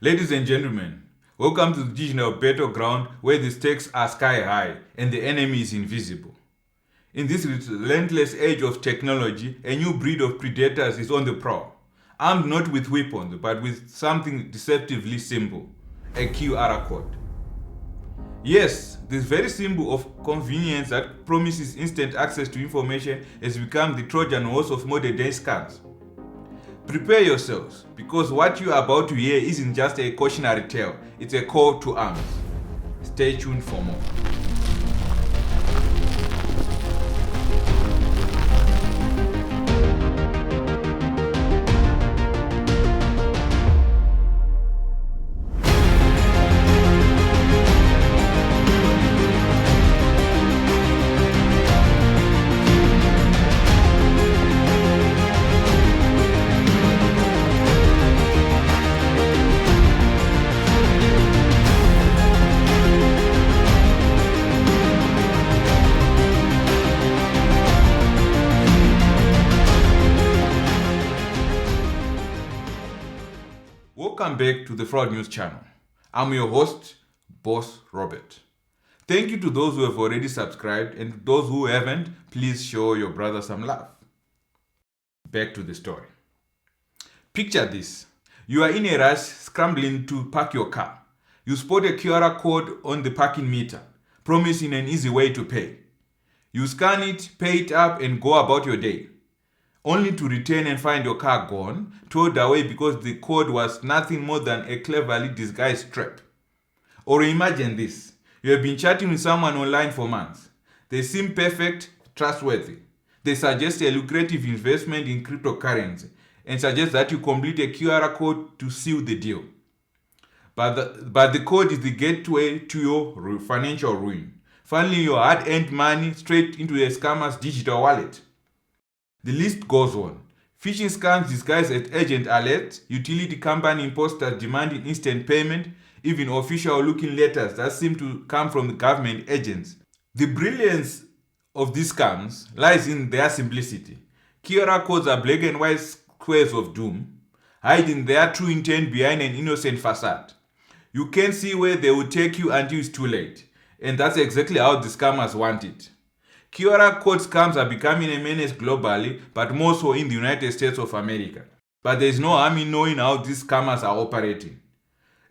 Ladies and gentlemen, welcome to the digital battleground where the stakes are sky high and the enemy is invisible. In this relentless age of technology, a new breed of predators is on the prowl, armed not with weapons but with something deceptively simple, a QR code. Yes, this very symbol of convenience that promises instant access to information has become the Trojan horse of modern day scams. Prepare yourselves, because what you are about to hear isn't just a cautionary tale, it's a call to arms. Stay tuned for more. Welcome back to the Fraud News channel. I'm your host, Boss Robert. Thank you to those who have already subscribed, and those who haven't, please show your brother some love. Back to the story. Picture this. You are in a rush scrambling to park your car. You spot a QR code on the parking meter, promising an easy way to pay. You scan it, pay it up, and go about your day, only to return and find your car gone, towed away because the code was nothing more than a cleverly disguised trap. Or imagine this. You have been chatting with someone online for months. They seem perfect, trustworthy. They suggest a lucrative investment in cryptocurrency and suggest that you complete a QR code to seal the deal. But the code is the gateway to your financial ruin, funneling your hard-earned money straight into a scammer's digital wallet. The list goes on. Phishing scams disguised as agent alerts, utility company imposters demanding instant payment, even official-looking letters that seem to come from the government agents. The brilliance of these scams lies in their simplicity. QR codes are black and white squares of doom, hiding their true intent behind an innocent facade. You can't see where they will take you until it's too late, and that's exactly how the scammers want it. QR code scams are becoming a menace globally, but more so in the United States of America. But there is no harm in knowing how these scammers are operating,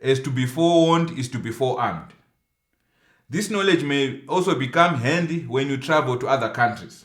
as to be forewarned is to be forearmed. This knowledge may also become handy when you travel to other countries.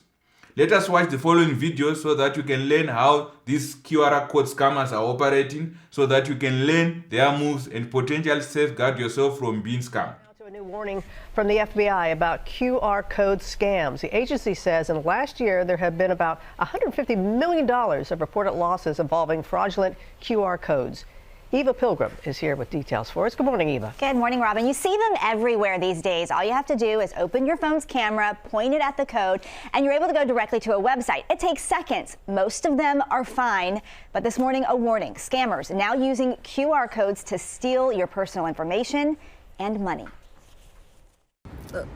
Let us watch the following videos so that you can learn how these QR code scammers are operating, so that you can learn their moves and potentially safeguard yourself from being scammed. A new warning from the FBI about QR code scams. The agency says in the last year there have been about $150 million of reported losses involving fraudulent QR codes. Eva Pilgrim is here with details for us. Good morning, Eva. Good morning, Robin. You see them everywhere these days. All you have to do is open your phone's camera, point it at the code, and you're able to go directly to a website. It takes seconds. Most of them are fine. But this morning, a warning. Scammers now using QR codes to steal your personal information and money. Look,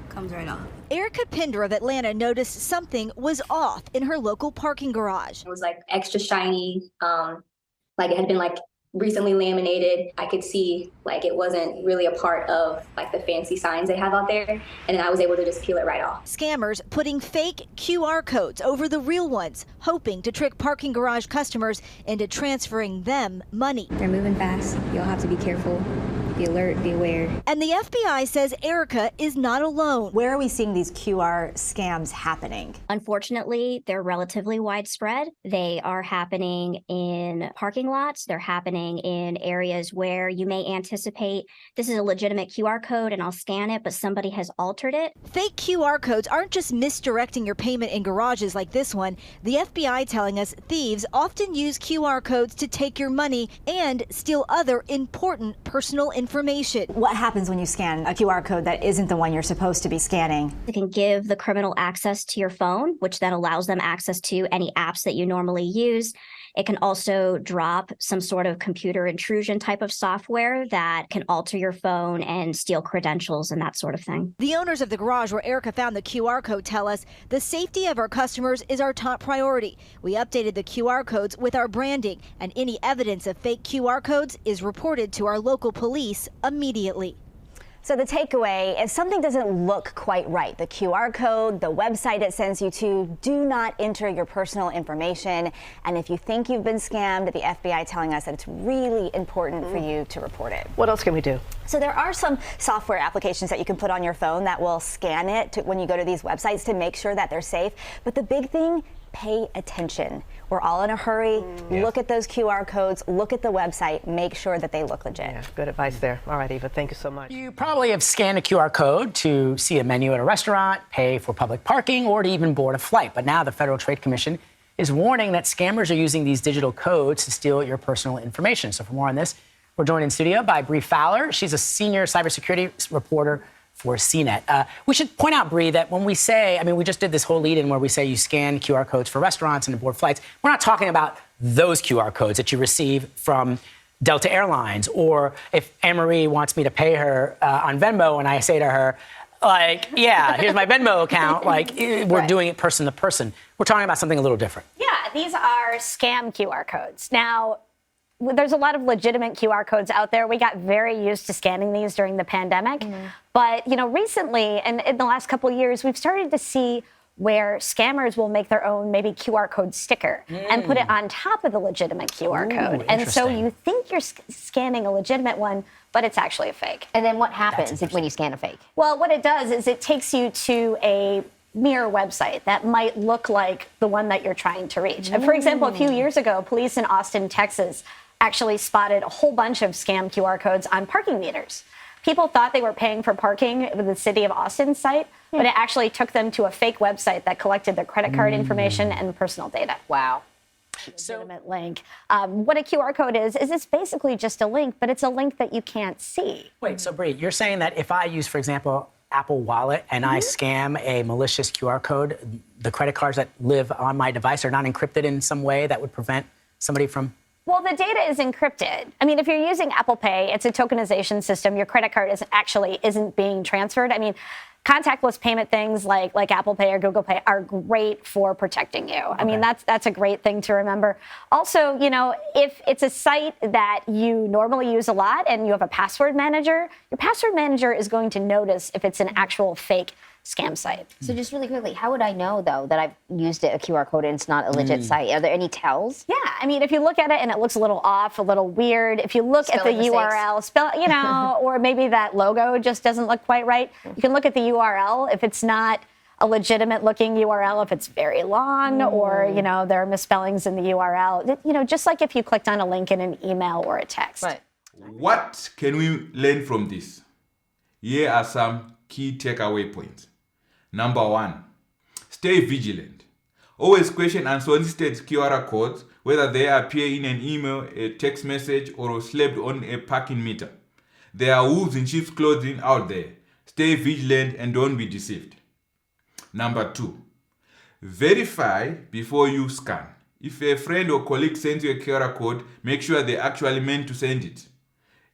comes right off. Erica Pinder of Atlanta noticed something was off in her local parking garage. It was like extra shiny, like it had been like recently laminated. I could see like it wasn't really a part of like the fancy signs they have out there, and then I was able to just peel it right off. Scammers putting fake QR codes over the real ones, hoping to trick parking garage customers into transferring them money. They're moving fast. You'll have to be careful. Be alert, be aware. And the FBI says Erica is not alone. Where are we seeing these QR scams happening? Unfortunately, they're relatively widespread. They are happening in parking lots. They're happening in areas where you may anticipate this is a legitimate QR code and I'll scan it, but somebody has altered it. Fake QR codes aren't just misdirecting your payment in garages like this one. The FBI telling us thieves often use QR codes to take your money and steal other important personal information. What happens when you scan a QR code that isn't the one you're supposed to be scanning? It can give the criminal access to your phone, which then allows them access to any apps that you normally use. It can also drop some sort of computer intrusion type of software that can alter your phone and steal credentials and that sort of thing. The owners of the garage where Erica found the QR code tell us the safety of our customers is our top priority. We updated the QR codes with our branding, and any evidence of fake QR codes is reported to our local police immediately. So the takeaway, if something doesn't look quite right, the QR code, the website it sends you to, do not enter your personal information. And if you think you've been scammed, the FBI telling us that it's really important for you to report it. What else can we do? So there are some software applications that you can put on your phone that will scan it when you go to these websites to make sure that they're safe. But the big thing, pay attention. We're all in a hurry. Look at those QR codes, look at the website, make sure that they look legit. Yeah, good advice there. All right, Eva, thank you so much. You probably have scanned a QR code to see a menu at a restaurant, pay for public parking, or to even board a flight. But now the Federal Trade Commission is warning that scammers are using these digital codes to steal your personal information. So for more on this, we're joined in studio by Bree Fowler. She's a senior cybersecurity reporter for CNET. We should point out, Bree, that when we say, I mean, we just did this whole lead-in where we say you scan QR codes for restaurants and to board flights. We're not talking about those QR codes that you receive from Delta Airlines, or if Anne-Marie wants me to pay her on Venmo and I say to her, like, yeah, here's my Venmo account, like, we're doing it person to person. We're talking about something a little different. Yeah, these are scam QR codes. Now, there's a lot of legitimate QR codes out there. We got very used to scanning these during the pandemic. But, you know, recently, and in the last couple of years, we've started to see where scammers will make their own maybe QR code sticker and put it on top of the legitimate QR code. And so you think you're scanning a legitimate one, but it's actually a fake. And then what happens when you scan a fake? Well, what it does is it takes you to a mirror website that might look like the one that you're trying to reach. For example, a few years ago, police in Austin, Texas, actually spotted a whole bunch of scam QR codes on parking meters. People thought they were paying for parking with the city of Austin site, but it actually took them to a fake website that collected their credit card information and personal data. Wow. Legitimate link. What a QR code is it's basically just a link, but it's a link that you can't see. Wait, so Bree, you're saying that if I use, for example, Apple Wallet and I scam a malicious QR code, the credit cards that live on my device are not encrypted in some way that would prevent somebody from... Well, the data is encrypted. I mean, if you're using Apple Pay, it's a tokenization system. Your credit card isn't being transferred. I mean, contactless payment things like Apple Pay or Google Pay are great for protecting you. I mean, that's a great thing to remember. Also, you know, if it's a site that you normally use a lot and you have a password manager, your password manager is going to notice if it's an actual fake scam site. So just really quickly, how would I know, though, that I've used a QR code and it's not a legit site? Are there any tells? Yeah, I mean, if you look at it and it looks a little off, a little weird, if you look at the URL, or maybe that logo just doesn't look quite right, you can look at the URL. If it's not a legitimate looking URL, if it's very long or, you know, there are misspellings in the URL, you know, just like if you clicked on a link in an email or a text. Right. What can we learn from this? Here are some key takeaway points. Number 1, stay vigilant. Always question unsolicited QR codes, whether they appear in an email, a text message, or slapped on a parking meter. There are wolves in sheep's clothing out there. Stay vigilant and don't be deceived. Number 2, verify before you scan. If a friend or colleague sends you a QR code, make sure they actually meant to send it.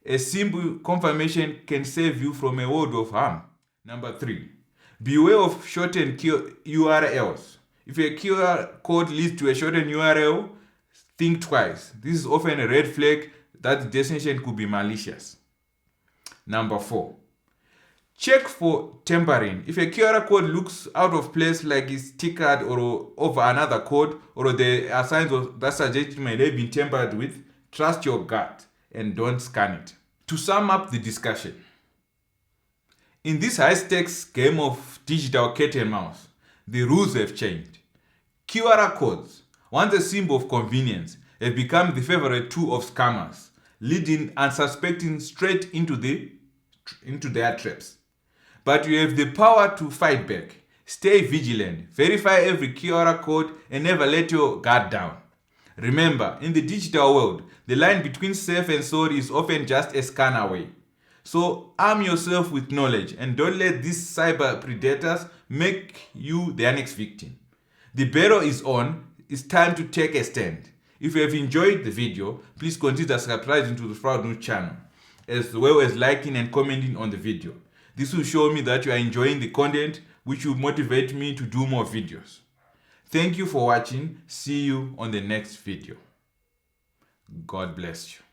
A simple confirmation can save you from a world of harm. Number 3, beware of shortened URLs. If a QR code leads to a shortened URL, think twice. This is often a red flag that the destination could be malicious. Number 4, check for tampering. If a QR code looks out of place, like it's tickered or over another code, or there are signs that suggest it may have been tampered with, trust your gut and don't scan it. To sum up the discussion, in this high-stakes game of digital cat and mouse, the rules have changed. QR codes, once a symbol of convenience, have become the favorite tool of scammers, leading unsuspecting straight into their traps. But you have the power to fight back. Stay vigilant, verify every QR code, and never let your guard down. Remember, in the digital world, the line between safe and sorry is often just a scan away. So arm yourself with knowledge and don't let these cyber predators make you their next victim. The battle is on. It's time to take a stand. If you have enjoyed the video, please consider subscribing to the Fraud News channel, as well as liking and commenting on the video. This will show me that you are enjoying the content, which will motivate me to do more videos. Thank you for watching. See you on the next video. God bless you.